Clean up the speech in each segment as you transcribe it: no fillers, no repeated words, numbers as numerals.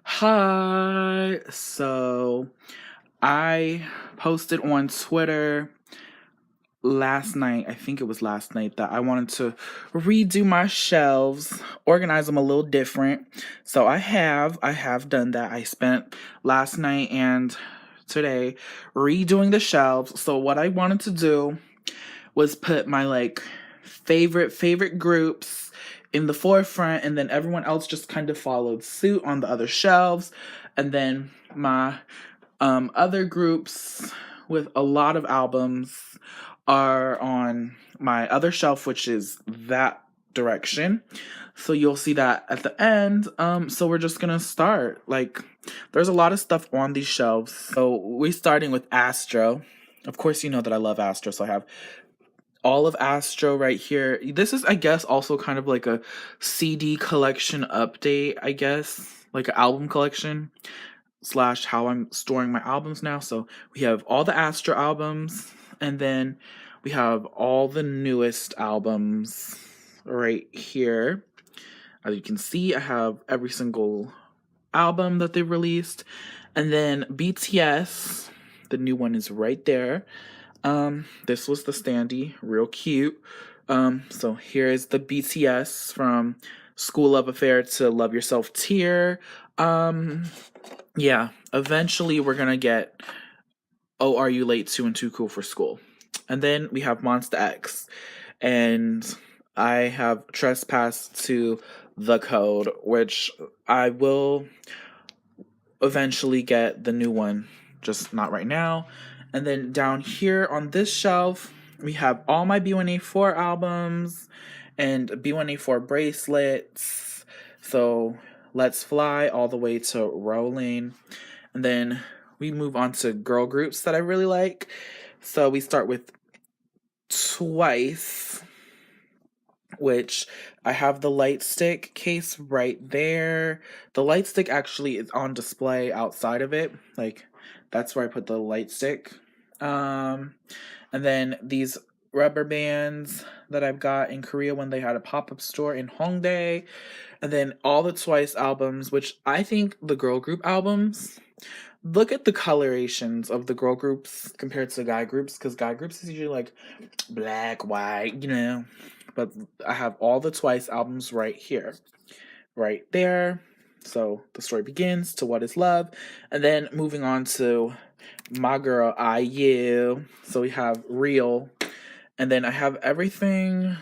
Hi. So I posted on Twitter last night, I think it was last night, that I wanted to redo my shelves, organize them a little different. So I have done that. I spent last night and today redoing the shelves. So what I wanted to do was put my favorite groups in the forefront, and then everyone else just kind of followed suit on the other shelves, and then my other groups with a lot of albums are on my other shelf, which is that direction. So you'll see that at the end. So we're just gonna start. There's a lot of stuff on these shelves. So we're starting with Astro. Of course, you know that I love Astro, so I have all of Astro right here. This is, I guess, also kind of like a CD collection update, I guess, like an album collection slash how I'm storing my albums now. So we have all the Astro albums, and then we have all the newest albums right here. As you can see, I have every single album that they released, and then BTS, the new one is right there. This was the standee, real cute. So here is the BTS from School Love Affair to Love Yourself tier. Yeah, eventually we're gonna get Oh Are You Late To and Too Cool for School. And then we have Monsta X. And I have Trespass to the Code, which I will eventually get the new one, just not right now. And then down here on this shelf, we have all my B1A4 albums and B1A4 bracelets. So Let's Fly all the way to Rolling. And then we move on to girl groups that I really like. So we start with Twice, which I have the light stick case right there. The light stick actually is on display outside of it. That's where I put the light stick. And then these rubber bands that I've got in Korea when they had a pop-up store in Hongdae. And then all the Twice albums, which I think the girl group albums, look at the colorations of the girl groups compared to guy groups, because guy groups is usually like black, white, But I have all the Twice albums right here, right there. So the story begins to What Is Love, and then moving on to my girl IU. So we have Real, and then I have everything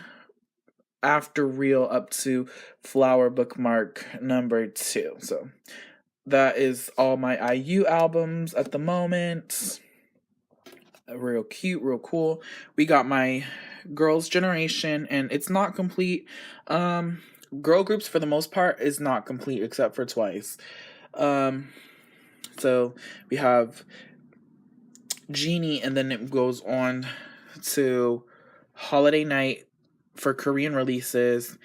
after Real up to Flower Bookmark number 2. So that is all my IU albums at the moment. Real cute, real cool. We got my Girls' Generation, and it's not complete. Girl groups for the most part is not complete except for Twice. So we have Genie, and then it goes on to Holiday Night for Korean releases,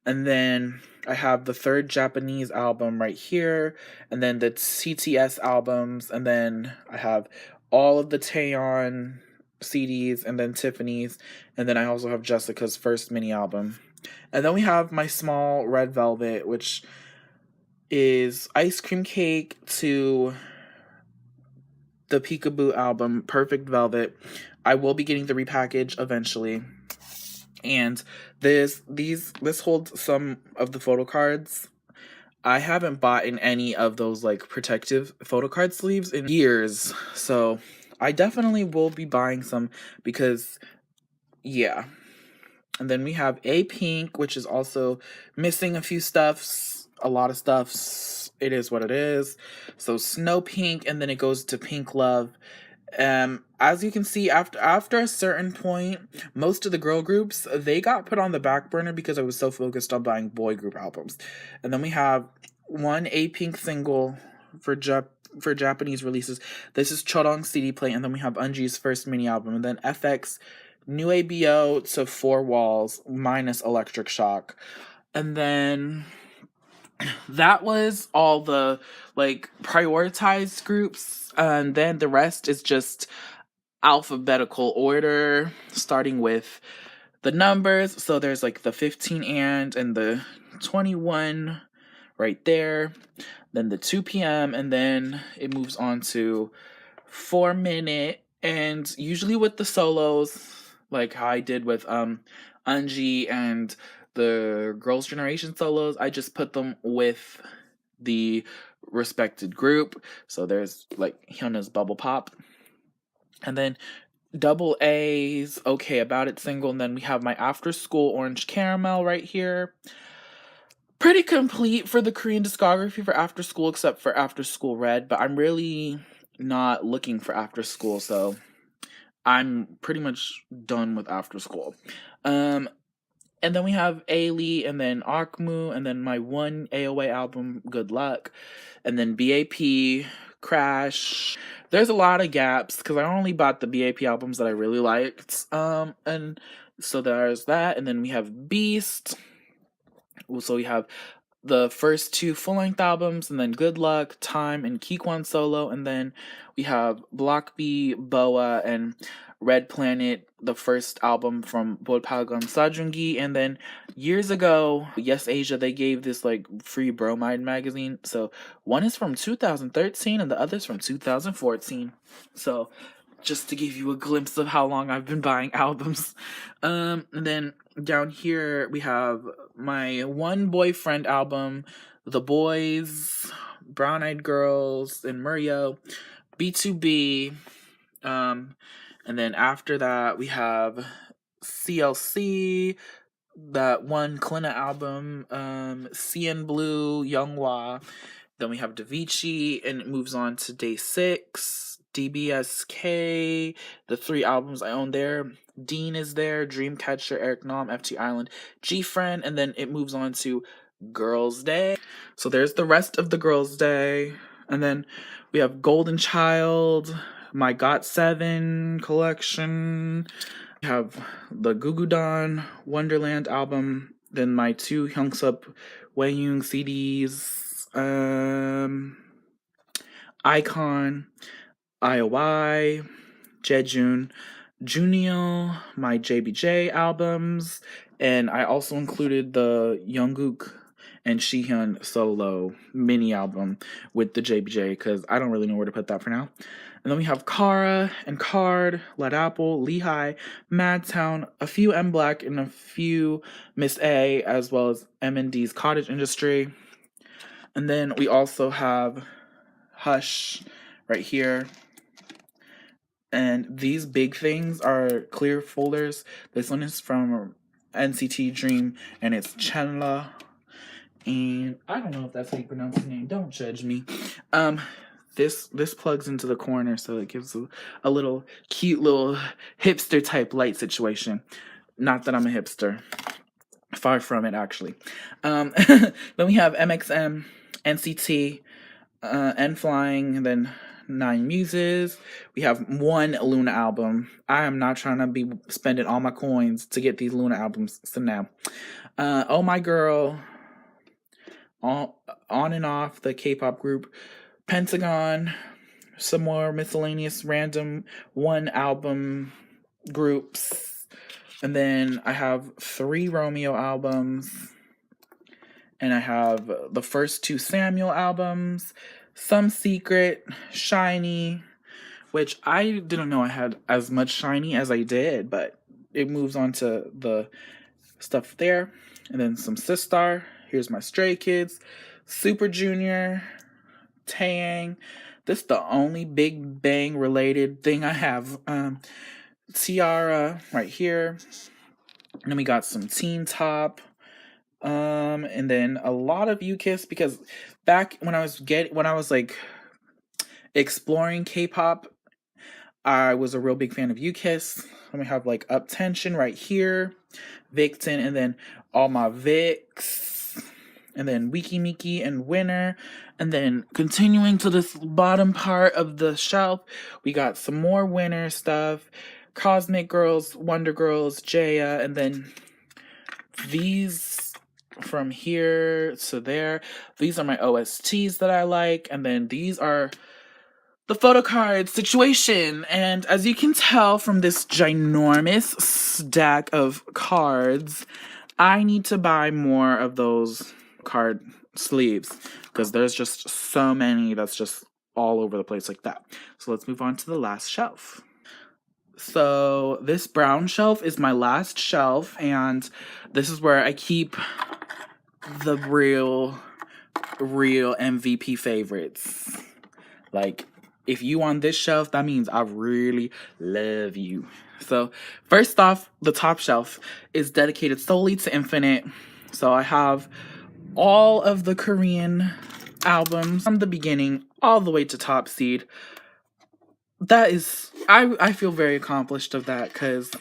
and then I have the third Japanese album right here, and then the TTS albums, and then I have all of the Taeyeon CDs, and then Tiffany's, and then I also have Jessica's first mini album. And then we have my small Red Velvet, which is Ice Cream Cake to the Peekaboo album, Perfect Velvet. I will be getting the repackage eventually. And this holds some of the photo cards. I haven't bought in any of those protective photo card sleeves in years, so I definitely will be buying some because, yeah. And then we have A Pink, which is also missing a few stuffs, a lot of stuffs. It is what it is. So Snow Pink, and then it goes to Pink Love. As you can see, after a certain point, most of the girl groups, they got put on the back burner because I was so focused on buying boy group albums. And then we have one A Pink single for Japanese releases. This is Chodong's CD plate, and then we have Unji's first mini album, and then FX New ABO to Four Walls minus Electric Shock. And then that was all the prioritized groups, and then the rest is just alphabetical order, starting with the numbers. So there's the 15 and the 21 right there. Then the 2 p.m. and then it moves on to 4 minute. And usually with the solos, like how I did with Unji and the Girls' Generation solos, I just put them with the respected group. So there's like Hyuna's Bubble Pop. And then double A's Okay About It single, and then we have my After School Orange Caramel right here. Pretty complete for the Korean discography for After School, except for After School Red, but I'm really not looking for After School, so I'm pretty much done with After School. And then we have Ailey, and then Akmu, and then my one AOA album, Good Luck, and then BAP, Crash. There's a lot of gaps because I only bought the BAP albums that I really liked. And so there's that, and then we have Beast. So we have the first 2 full-length albums, and then Good Luck, Time, and Kikwan solo, and then we have Block B, Boa, and Red Planet, the first album from Bolpagam Sajungi, and then years ago, Yes Asia, they gave this like free bromide magazine. So one is from 2013 and the other's from 2014. So just to give you a glimpse of how long I've been buying albums. And then down here we have my One Boyfriend album, The Boys, Brown Eyed Girls, and Murio, B2B, and then after that, we have CLC, that one Klina album, CN Blue, Younghwa. Then we have Davichi, and it moves on to Day 6, DBSK, the 3 albums I own there. Dean is there, Dreamcatcher, Eric Nam, FT Island, G-Friend, and then it moves on to Girls' Day. So there's the rest of the Girls' Day. And then we have Golden Child, my Got7 collection. We have the Gugudan Wonderland album. Then my 2 Hyungsup Wayung CDs. Icon, IOI, Jejun, Junio, my JBJ albums. And I also included the Jungkook and Shihyun solo mini album with the JBJ because I don't really know where to put that for now. And then we have Kara and Card, Led Apple, Lehigh, Madtown, a few M Black, and a few Miss A, as well as M&D's Cottage Industry. And then we also have Hush right here. And these big things are clear folders. This one is from NCT Dream, and it's Chenla. And I don't know if that's how you pronounce his name. Don't judge me. This plugs into the corner, so it gives a little cute little hipster type light situation. Not that I'm a hipster. Far from it, actually. Then we have MXM, NCT, N Flying, and then 9 Muses. We have 1 Luna album. I am not trying to be spending all my coins to get these Luna albums. So now, Oh My Girl, On and Off, the K-pop group, Pentagon, some more miscellaneous random 1 album groups, and then I have 3 Romeo albums, and I have the first 2 Samuel albums, Some Secret, SHINee, which I didn't know I had as much SHINee as I did, but it moves on to the stuff there, and then some Sistar. Here's my Stray Kids, Super Junior, Taeyang. This is the only Big Bang related thing I have. Tiara right here. And then we got some Teen Top. And then a lot of UKISS, because back when I was like exploring K-pop, I was a real big fan of UKISS. Then we have like Up Tension right here, Victon, and then all my Vicks. And then Wiki Miki and Winner. And then continuing to this bottom part of the shelf, we got some more Winner stuff. Cosmic Girls, Wonder Girls, Jaya. And then these from here to there. These are my OSTs that I like. And then these are the photo card situation. And as you can tell from this ginormous stack of cards, I need to buy more of those card sleeves, because there's just so many that's just all over the place like that. So let's move on to the last shelf. So this brown shelf is my last shelf, and this is where I keep the real MVP favorites. Like, if you on this shelf, that means I really love you. So first off, the top shelf is dedicated solely to Infinite. So I have all of the Korean albums from the beginning all the way to Top Seed. That is, I feel very accomplished of that, because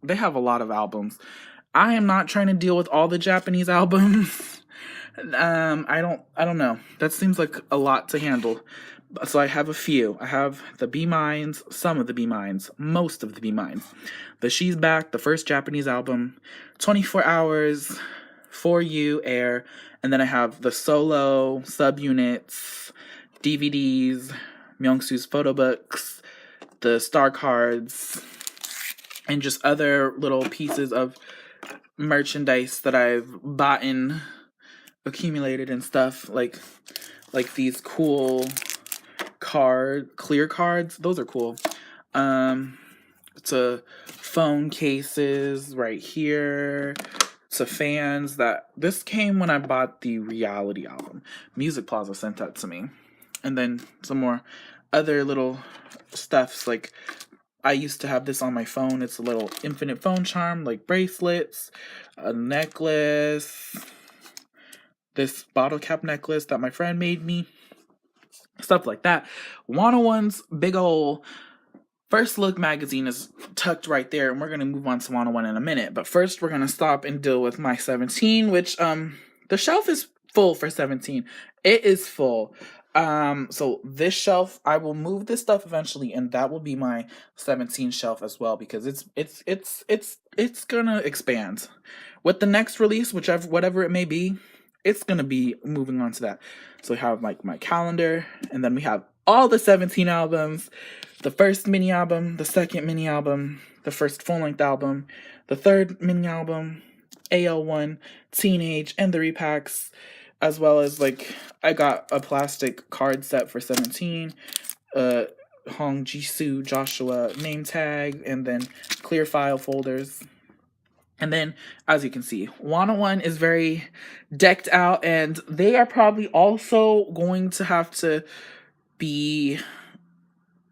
they have a lot of albums. I am not trying to deal with all the Japanese albums. I don't know. That seems like a lot to handle. So I have a few. I have the B Minds, some of the B Minds, most of the B Minds. The She's Back, the first Japanese album, 24 Hours, For You, Air, and then I have the solo, subunits, DVDs, Myungsu's photo books, the star cards, and just other little pieces of merchandise that I've bought and accumulated and stuff, like these cool clear cards. Those are cool. To phone cases right here, to fans. This came when I bought the Reality album. Music Plaza sent that to me. And then some more other little stuffs, like I used to have this on my phone. It's a little Infinite phone charm, like bracelets, a necklace, this bottle cap necklace that my friend made me, stuff like that. 101's big ol' First Look magazine is tucked right there, and we're going to move on to 101 in a minute. But first, we're going to stop and deal with my 17, which, the shelf is full for 17. It is full. So this shelf, I will move this stuff eventually, and that will be my 17 shelf as well, because it's gonna expand. With the next release, whatever it may be, it's gonna be moving on to that. So we have like my calendar, and then we have all the 17 albums, the first mini album, the second mini album, the first full-length album, the third mini album, AL1, Teenage, and the repacks, as well as, like, I got a plastic card set for 17, Hong Jisoo Joshua name tag, and then clear file folders. And then, as you can see, 101 is very decked out, and they are probably also going to have to be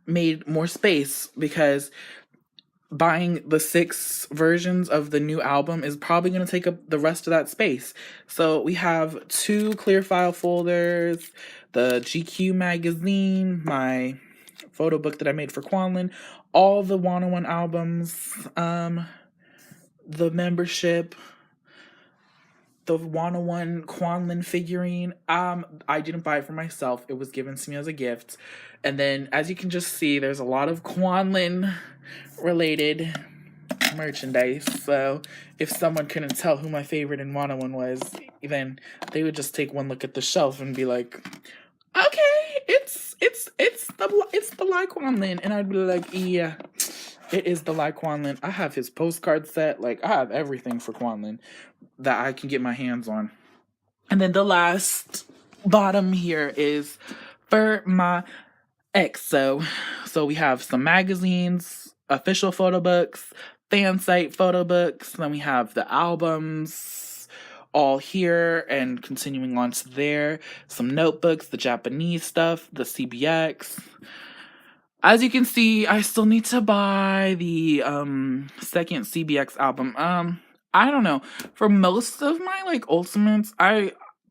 made more space, because buying the 6 versions of the new album is probably going to take up the rest of that space. So we have 2 clear file folders, the GQ magazine, my photo book that I made for Kwanlin, all the 101 albums, the membership, the 101 Kwanlin figurine. I didn't buy it for myself. It was given to me as a gift. And then, as you can just see, there's a lot of Kwanlin related merchandise. So if someone couldn't tell who my favorite in 101 was, then they would just take one look at the shelf and be like, okay, it's the Lai Kwanlin. And I'd be like, yeah, it is the Lai Kwanlin. I have his postcard set. Like, I have everything for Kwanlin that I can get my hands on. And then the last bottom here is for my EXO. So we have some magazines, official photo books, fan site photo books. Then we have the albums all here and continuing on to there. Some notebooks, the Japanese stuff, the CBX. As you can see, I still need to buy the second CBX album. I don't know. For most of my like ultimates,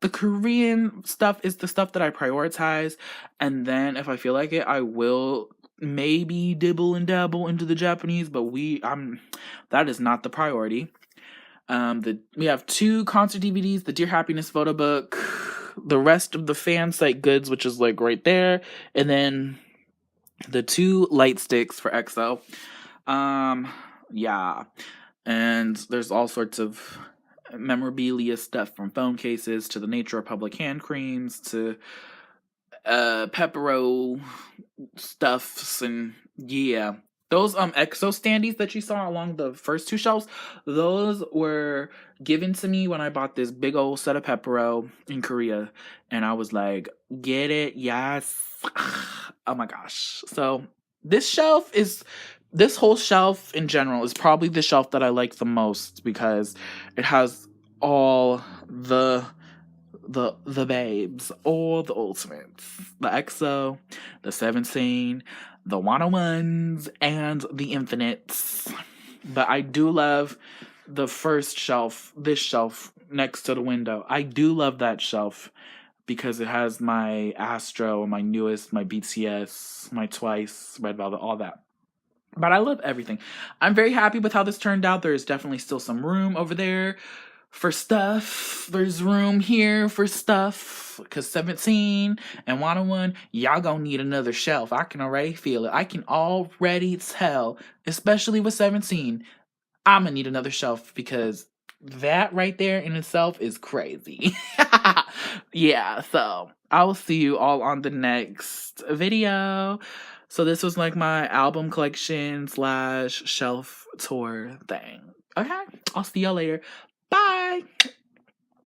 the Korean stuff is the stuff that I prioritize, and then if I feel like it, I will maybe dibble and dabble into the Japanese, but that is not the priority. We have 2 concert DVDs, the Dear Happiness photo book, the rest of the fan site goods, which is like right there, and then the 2 light sticks for EXO. Yeah. And there's all sorts of memorabilia stuff, from phone cases to the Nature Republic hand creams to Pepero stuffs, and yeah. Those EXO standees that you saw along the first two shelves, those were given to me when I bought this big old set of Pepero in Korea, and I was like, get it, yes. Oh my gosh. So this whole shelf in general is probably the shelf that I like the most because it has all the babes, all the ultimates, the EXO, the 17, the 101s, and the infinites. But I do love the first shelf, this shelf next to the window. I do love that shelf because it has my Astro, my newest, my BTS, my Twice, Red Velvet, all that. But I love everything. I'm very happy with how this turned out. There's definitely still some room over there for stuff. There's room here for stuff. Because 17 and 101, y'all gonna need another shelf. I can already feel it. I can already tell, especially with 17, I'm gonna need another shelf because that right there in itself is crazy. Yeah, so I will see you all on the next video. So this was like my album collection / shelf tour thing. Okay, I'll see y'all later. Bye.